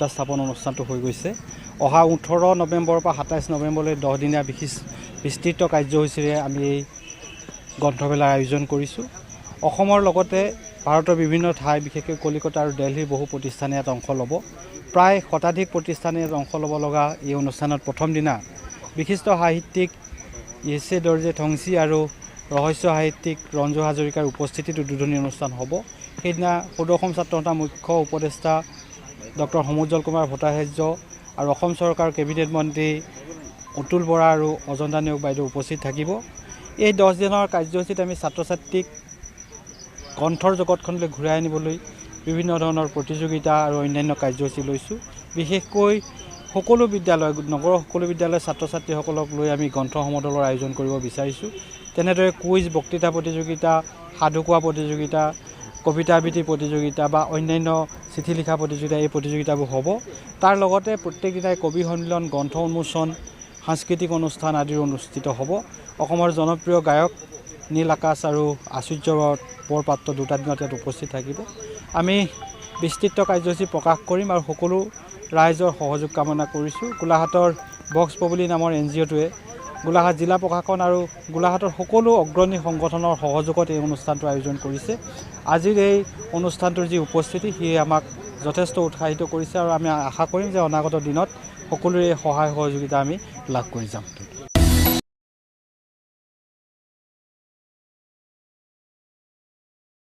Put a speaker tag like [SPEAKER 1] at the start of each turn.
[SPEAKER 1] খুঁটা স্থাপন অনুষ্ঠানটো হৈ গৈছে অহা 18 নৱেম্বৰৰ পৰা 27 নৱেম্বৰলৈ 10 দিনীয়া বিস্তৃত কাৰ্যসূচীৰে আমি এই গ্ৰন্থমেলাৰ আয়োজন কৰিছোঁ অসমৰ লগতে ভাৰতৰ বিভিন্ন ঠাই বিশেষকৈ কলিকতা আৰু দিল্লীৰ বহু প্ৰতিষ্ঠানে ইয়াত অংশ ল'ব প্ৰায় শতাধিক প্ৰতিষ্ঠানে ইয়াত অংশ ল'ব লগা এই অনুষ্ঠানত প্ৰথম দিনা বিশিষ্ট সাহিত্যিক ইছে দৰ্জে থংচী আৰু ৰহস্য সাহিত্যিক ৰঞ্জু হাজৰিকাৰ উপস্থিতিত উদ্বোধনী অনুষ্ঠান হ'ব সেইদিনা সদৌ অসম ছাত্ৰ সন্থাৰ মুখ্য উপদেষ্টা ডক্টৰ সমুজ্জ্বল কুমাৰ ভট্টাচাৰ্য আৰু অসম চৰকাৰৰ কেবিনেট মন্ত্ৰী অতুল বৰা আৰু অজন্তা নেওগ বাইদেউ উপস্থিত থাকিব এই 10 দিনৰ কাৰ্যসূচীত আমি ছাত্ৰ ছাত্ৰীক গ্ৰন্থৰ জগতখনলৈ ঘূৰাই আনিবলৈ বিভিন্ন ধৰণৰ প্ৰতিযোগিতা আৰু অন্যান্য কাৰ্যসূচী লৈছোঁ বিশেষকৈ সকলো বিদ্যালয় নগৰৰ সকলো বিদ্যালয়ৰ ছাত্ৰ ছাত্ৰীসকলক লৈ আমি গ্ৰন্থ সমদলৰ আয়োজন কৰিব বিচাৰিছোঁ তেনেদৰে কুইজ বক্তৃতা প্ৰতিযোগিতা সাধু কোৱা প্ৰতিযোগিতা কবিতা আবৃত্তি প্ৰতিযোগিতা বা অন্যান্য চিঠি লিখা প্ৰতিযোগিতা এই প্ৰতিযোগিতাবোৰ হ'ব তাৰ লগতে প্ৰত্যেক দিনাই কবি সন্মিলন গ্ৰন্থ উন্মোচন সাংস্কৃতিক অনুষ্ঠান আদি অনুষ্ঠিত হ'ব অসমৰ জনপ্ৰিয় গায়ক নীল আকাশ আৰু আশ্চৰ্য বৰপাত্ৰ দুটা দিনত ইয়াত উপস্থিত থাকিব আমি বিস্তৃত কাৰ্যসূচী প্ৰকাশ কৰিম আৰু সকলো ৰাইজৰ সহযোগ কামনা কৰিছোঁ গোলাঘাটৰ বক্স পপুলি নামৰ NGOটোৱে গোলাঘাট জিলা প্ৰশাসন আৰু গোলাঘাটৰ সকলো অগ্ৰণী সংগঠনৰ সহযোগত এই অনুষ্ঠানটো আয়োজন কৰিছে আজিৰ এই অনুষ্ঠানটোৰ যি উপস্থিতি সিয়ে আমাক যথেষ্ট উৎসাহিত কৰিছে আৰু আমি আশা কৰিম যে অনাগত দিনত সকলোৰে সহায় সহযোগিতা আমি লাভ কৰি যাম